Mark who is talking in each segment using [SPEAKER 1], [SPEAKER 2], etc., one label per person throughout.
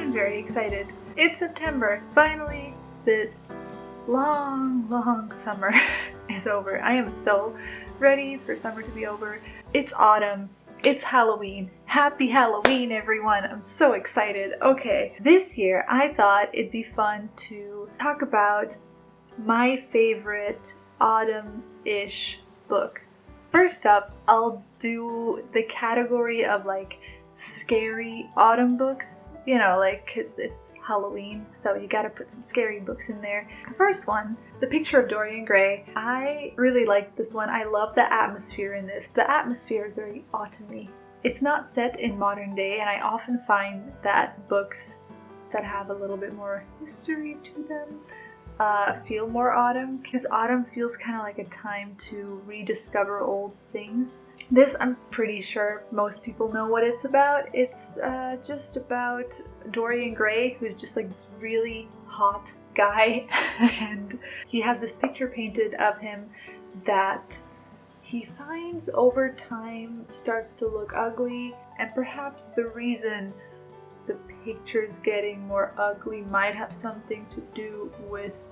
[SPEAKER 1] I'm very excited. It's September. Finally, this long summer is over. I am so ready for summer to be over. It's autumn. It's Halloween. Happy Halloween, everyone. I'm so excited. Okay, this year I thought it'd be fun to talk about my favorite autumn-ish books. First up, I'll do the category of like scary autumn books, you know, like, because it's Halloween, so you gotta put some scary books in there. The first one, The Picture of Dorian Gray. I really like this one. I love the atmosphere in this. The atmosphere is very autumny. It's not set in modern day, and I often find that books that have a little bit more history to them feel more autumn, because autumn feels kind of like a time to rediscover old things. This, I'm pretty sure most people know what it's about. It's just about Dorian Gray, who's just like this really hot guy, and he has this picture painted of him that he finds over time starts to look ugly, and perhaps the reason the picture's getting more ugly might have something to do with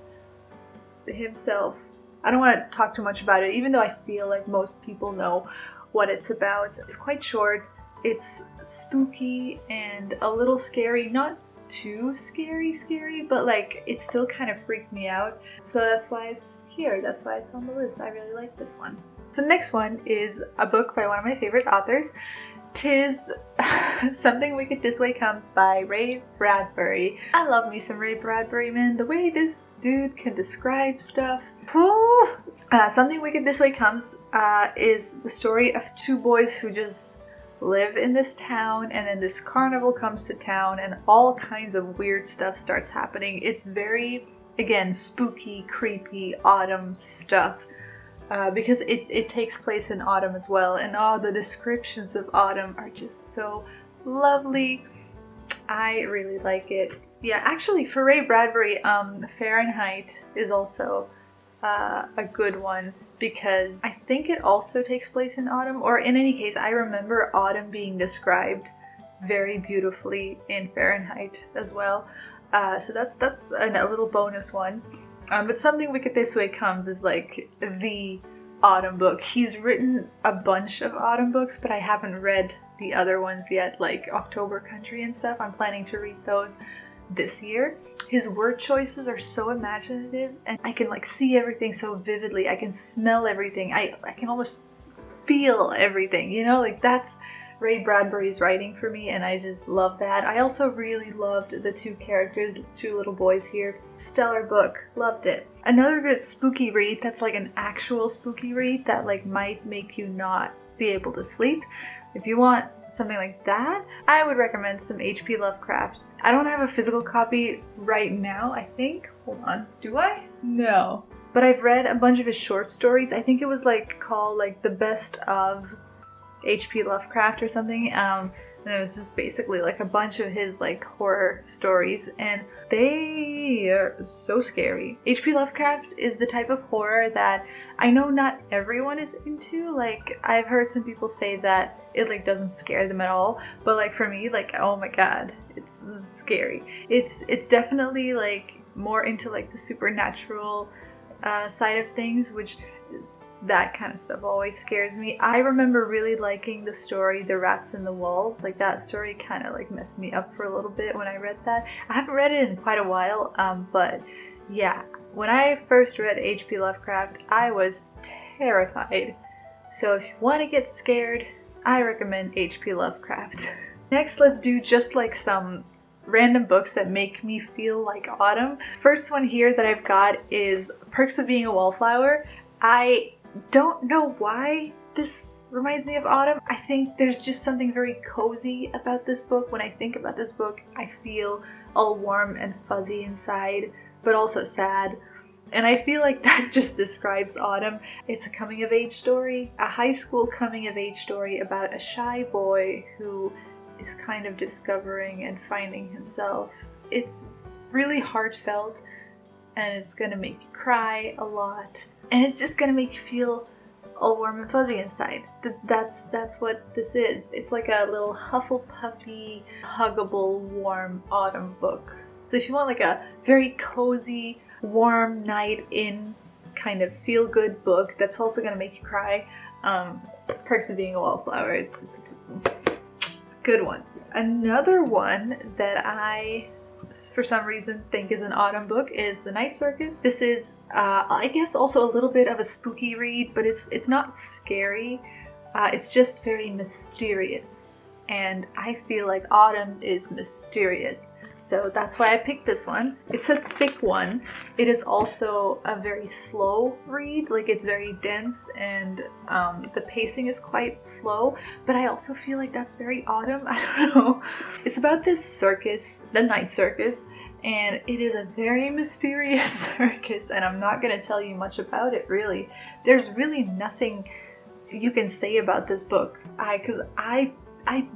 [SPEAKER 1] himself. I don't want to talk too much about it, even though I feel like most people know what it's about. It's quite short, it's spooky and a little scary, not too scary, but like it still kind of freaked me out. So that's why it's here, that's why it's on the list. I really like this one. So next one is a book by one of my favorite authors. 'Tis Something Wicked This Way Comes by Ray Bradbury. I love me some Ray Bradbury, man. The way this dude can describe stuff. Something Wicked This Way Comes is the story of two boys who just live in this town, and then this carnival comes to town and all kinds of weird stuff starts happening. It's very, again, spooky, creepy, autumn stuff. Because it takes place in autumn as well, and all the descriptions of autumn are just so lovely. I really like it. Yeah, actually for Ray Bradbury, Fahrenheit is also a good one, because I think it also takes place in autumn, or in any case, I remember autumn being described very beautifully in Fahrenheit as well. So that's a little bonus one. But Something Wicked This Way Comes is like the autumn book. He's written a bunch of autumn books, but I haven't read the other ones yet, like October Country and stuff. I'm planning to read those this year. His word choices are so imaginative, and I can like see everything so vividly. I can smell everything. I can almost feel everything, you know, like that's Ray Bradbury's writing for me, and I just love that. I also really loved the two characters, two little boys here. Stellar book, loved it. Another good spooky read that's like an actual spooky read that like might make you not be able to sleep. If you want something like that, I would recommend some H.P. Lovecraft. I don't have a physical copy right now, I think. Hold on, do I? No. But I've read a bunch of his short stories. I think it was like called like The Best of H.P. Lovecraft or something, and it was just basically like a bunch of his like horror stories, and they are so scary. H.P. Lovecraft is the type of horror that I know not everyone is into. Like, I've heard some people say that it like doesn't scare them at all, but like for me, like, oh my god, it's scary. It's definitely like more into like the supernatural side of things, which that kind of stuff always scares me. I remember really liking the story The Rats in the Walls. Like, that story kind of like messed me up for a little bit when I read that. I haven't read it in quite a while, but yeah, when I first read H.P. Lovecraft, I was terrified. So if you want to get scared, I recommend H.P. Lovecraft. Next, let's do just like some random books that make me feel like autumn. First one here that I've got is Perks of Being a Wallflower. I don't know why this reminds me of autumn. I think there's just something very cozy about this book. When I think about this book, I feel all warm and fuzzy inside, but also sad. And I feel like that just describes autumn. It's a coming-of-age story, a high school coming-of-age story about a shy boy who is kind of discovering and finding himself. It's really heartfelt, and it's gonna make you cry a lot. And it's just gonna make you feel all warm and fuzzy inside. That's what this is. It's like a little Hufflepuffy, huggable, warm autumn book. So if you want like a very cozy, warm night in kind of feel-good book that's also gonna make you cry, Perks of Being a Wallflower it's a good one. Another one that I, for some reason, think is an autumn book is The Night Circus. This is, I guess, also a little bit of a spooky read, but it's not scary. It's just very mysterious, and I feel like autumn is mysterious. So that's why I picked this one. It's a thick one. It is also a very slow read, like it's very dense, and the pacing is quite slow, but I also feel like that's very autumn. I don't know. It's about this circus, the Night Circus, and it is a very mysterious circus, and I'm not going to tell you much about it, really. There's really nothing you can say about this book, because I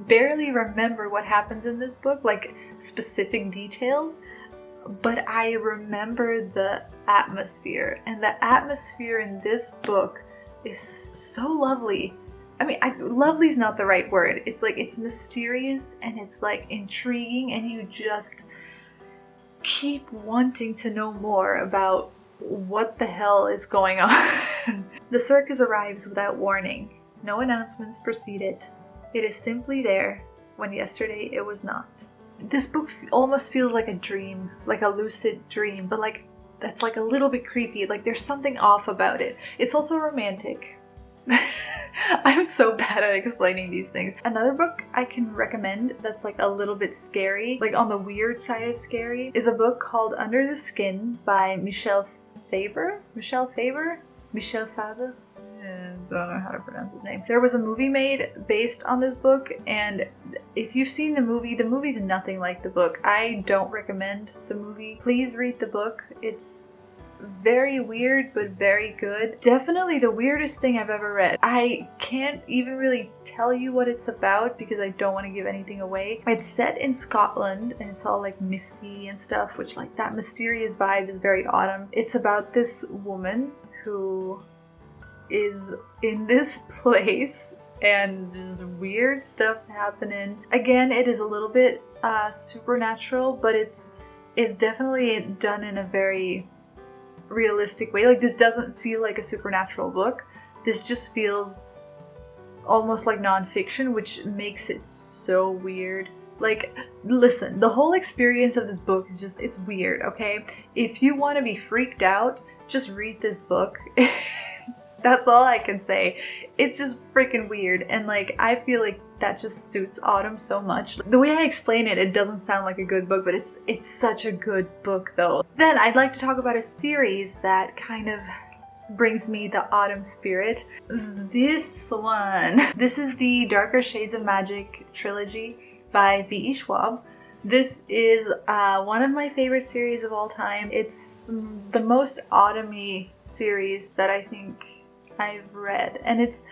[SPEAKER 1] barely remember what happens in this book, like specific details, but I remember the atmosphere, and the atmosphere in this book is so lovely. I mean, lovely's not the right word. It's like, it's mysterious and it's like intriguing, and you just keep wanting to know more about what the hell is going on. The circus arrives without warning. No announcements precede it. It is simply there when yesterday it was not. This book almost feels like a dream, like a lucid dream, but like that's like a little bit creepy. Like there's something off about it. It's also romantic. I'm so bad at explaining these things. Another book I can recommend that's like a little bit scary, like on the weird side of scary, is a book called Under the Skin by Michel Faber? I don't know how to pronounce his name. There was a movie made based on this book, and if you've seen the movie's nothing like the book. I don't recommend the movie. Please read the book. It's very weird, but very good. Definitely the weirdest thing I've ever read. I can't even really tell you what it's about because I don't want to give anything away. It's set in Scotland, and it's all like misty and stuff, which like that mysterious vibe is very autumn. It's about this woman who is in this place and just weird stuff's happening. Again, it is a little bit supernatural, but it's definitely done in a very realistic way. Like this doesn't feel like a supernatural book. This just feels almost like nonfiction, which makes it so weird. Like, listen, the whole experience of this book is just, it's weird, okay? If you want to be freaked out, just read this book. That's all I can say. It's just freaking weird, and like I feel like that just suits autumn so much. The way I explain it, it doesn't sound like a good book, but it's such a good book though. Then I'd like to talk about a series that kind of brings me the autumn spirit. This one. This is the Darker Shades of Magic trilogy by V.E. Schwab. This is one of my favorite series of all time. It's the most autumny series that I think I've read, and it's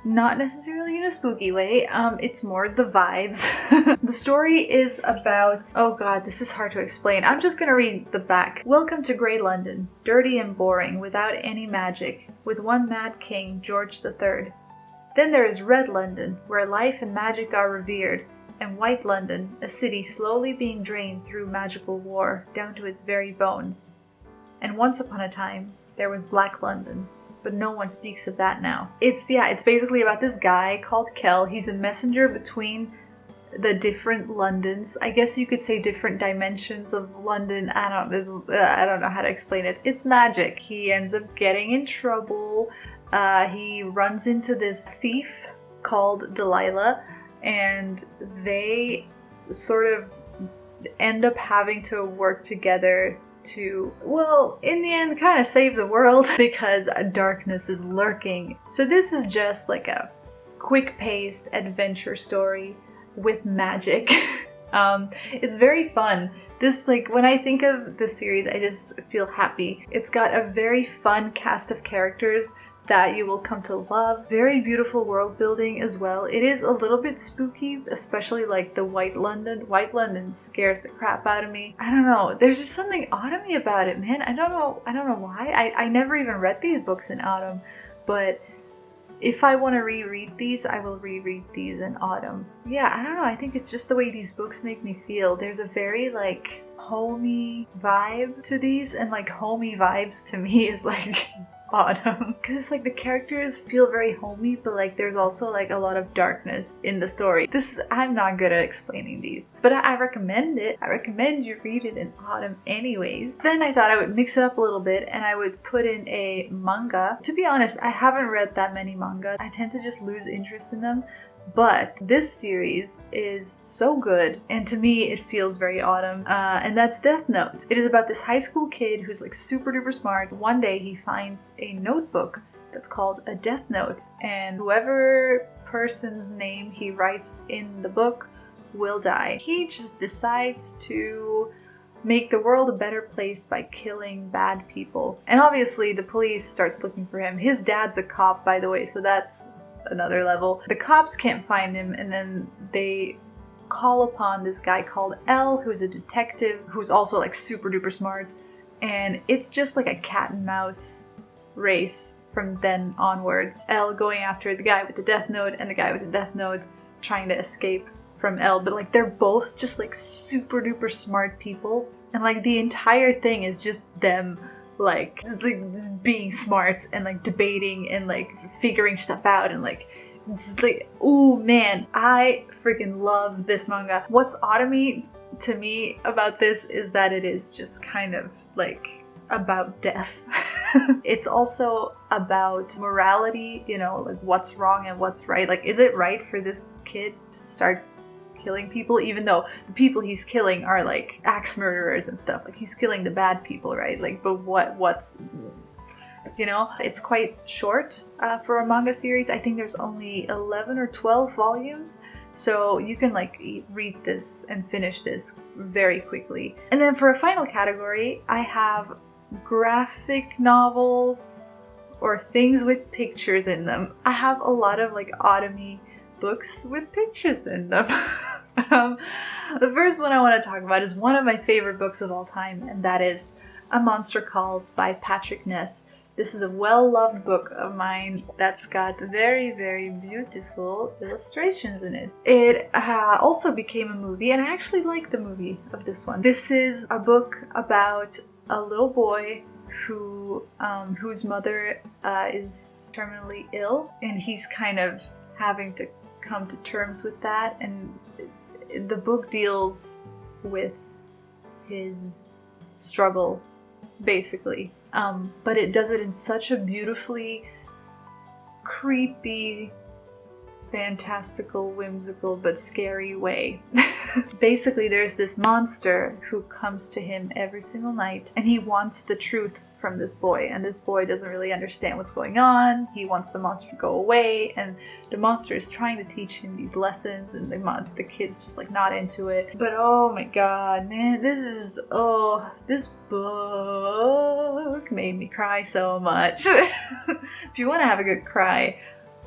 [SPEAKER 1] not necessarily in a spooky way. It's more the vibes. The story is about, oh god, this is hard to explain. I'm just gonna read the back. Welcome to Grey London, dirty and boring, without any magic, with one mad king, George III. Then there is Red London, where life and magic are revered, and White London, a city slowly being drained through magical war, down to its very bones. And once upon a time, there was Black London, but no one speaks of that now. It's basically about this guy called Kel. He's a messenger between the different Londons. I guess you could say different dimensions of London. I don't know how to explain it. It's magic. He ends up getting in trouble. He runs into this thief called Delilah, and they sort of end up having to work together to, well, in the end, kind of save the world because darkness is lurking. So this is just like a quick-paced adventure story with magic. It's very fun. This, like, when I think of this series, I just feel happy. It's got a very fun cast of characters that you will come to love. Very beautiful world building as well. It is a little bit spooky, especially like the White London. White London scares the crap out of me. I don't know. There's just something autumny about it, man. I don't know why. I never even read these books in autumn, but if I want to reread these, I will reread these in autumn. Yeah, I don't know, I think it's just the way these books make me feel. There's a very like homey vibe to these, and like homey vibes to me is like autumn, because it's like the characters feel very homey, but like there's also like a lot of darkness in the story. I'm not good at explaining these, but I recommend it. I recommend you read it in autumn anyways. Then I thought I would mix it up a little bit and I would put in a manga. To be honest, I haven't read that many manga. I tend to just lose interest in them. But this series is so good, and to me it feels very autumn, and that's Death Note. It is about this high school kid who's like super duper smart. One day he finds a notebook that's called a Death Note, and whoever person's name he writes in the book will die. He just decides to make the world a better place by killing bad people. And obviously the police starts looking for him. His dad's a cop, by the way, so that's another level. The cops can't find him, and then they call upon this guy called L, who's a detective who's also like super duper smart, and it's just like a cat and mouse race from then onwards. L going after the guy with the Death Note, and the guy with the Death Note trying to escape from L, but like they're both just like super duper smart people, and like the entire thing is just them like just being smart and like debating and like figuring stuff out, and like just like, oh man, I freaking love this manga. What's autumny to me about this is that it is just kind of like about death. It's also about morality, you know, like what's wrong and what's right. Like, is it right for this kid to start killing people, even though the people he's killing are like axe murderers and stuff? Like, he's killing the bad people, right? Like, but what's, you know? It's quite short for a manga series. I think there's only 11 or 12 volumes, so you can like read this and finish this very quickly. And then for a final category, I have graphic novels or things with pictures in them. I have a lot of like autumny books with pictures in them. The first one I want to talk about is one of my favorite books of all time, and that is A Monster Calls by Patrick Ness. This is a well-loved book of mine that's got very, very beautiful illustrations in it. It also became a movie, and I actually like the movie of this one. This is a book about a little boy whose mother is terminally ill, and he's kind of having to come to terms with that, and the book deals with his struggle, basically. But it does it in such a beautifully creepy, fantastical, whimsical, but scary way. Basically, there's this monster who comes to him every single night, and he wants the truth from this boy, and this boy doesn't really understand what's going on. He wants the monster to go away, and the monster is trying to teach him these lessons, and the kid's just like not into it. But oh my god, man, this book made me cry so much. If you want to have a good cry,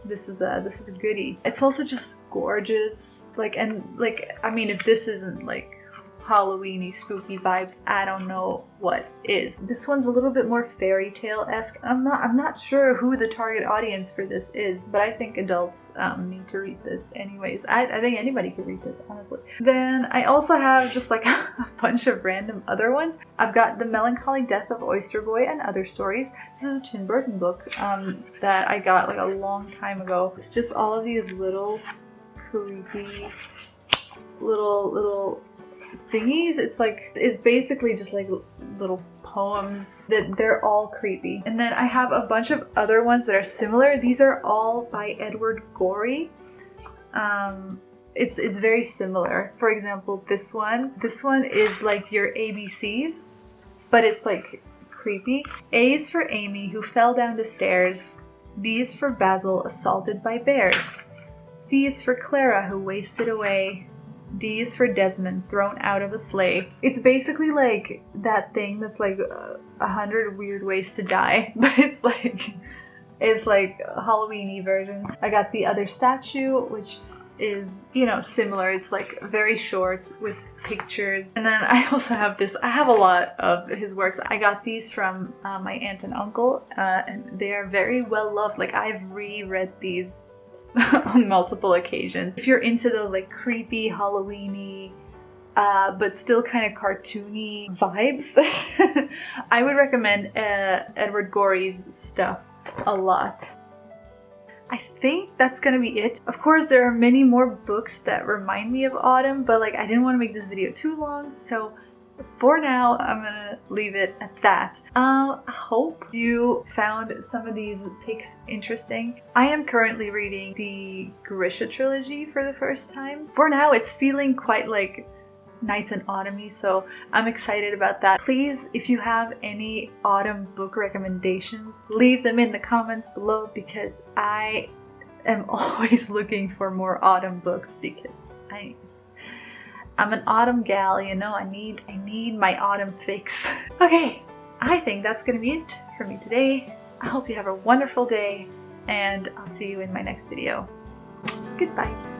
[SPEAKER 1] this is a goodie. It's also just gorgeous. I mean, if this isn't like Halloweeny spooky vibes, I don't know what is. This one's a little bit more fairy tale-esque. I'm not sure who the target audience for this is, but I think adults need to read this anyways. I think anybody could read this, honestly. Then I also have just like a bunch of random other ones. I've got The Melancholy Death of Oyster Boy and Other Stories. This is a Tim Burton book that I got like a long time ago. It's just all of these little creepy little thingies. It's basically just like little poems that they're all creepy. And then I have a bunch of other ones that are similar. These are all by Edward Gorey. It's very similar. For example, this one is like your ABCs, but it's like creepy. A is for Amy, who fell down the stairs. B is for Basil, assaulted by bears. C is for Clara, who wasted away. D is for Desmond, thrown out of a sleigh. It's basically like that thing that's like 100 Weird Ways to Die, but it's like a Halloween-y version. I got The Other Statue, which is, you know, similar. It's like very short with pictures. And then I also have this, I have a lot of his works. I got these from my aunt and uncle, and they are very well loved. Like, I've reread these on multiple occasions. If you're into those like creepy Halloween-y but still kind of cartoony vibes, I would recommend Edward Gorey's stuff a lot. I think that's gonna be it. Of course, there are many more books that remind me of autumn, but like I didn't want to make this video too long, so for now I'm gonna leave it at that. I hope you found some of these picks interesting. I am currently reading the Grisha trilogy for the first time. For now, it's feeling quite like nice and autumny, so I'm excited about that. Please, if you have any autumn book recommendations, leave them in the comments below, because I am always looking for more autumn books, because I'm an autumn gal, you know. I need my autumn fix. Okay, I think that's gonna be it for me today. I hope you have a wonderful day, and I'll see you in my next video. Goodbye.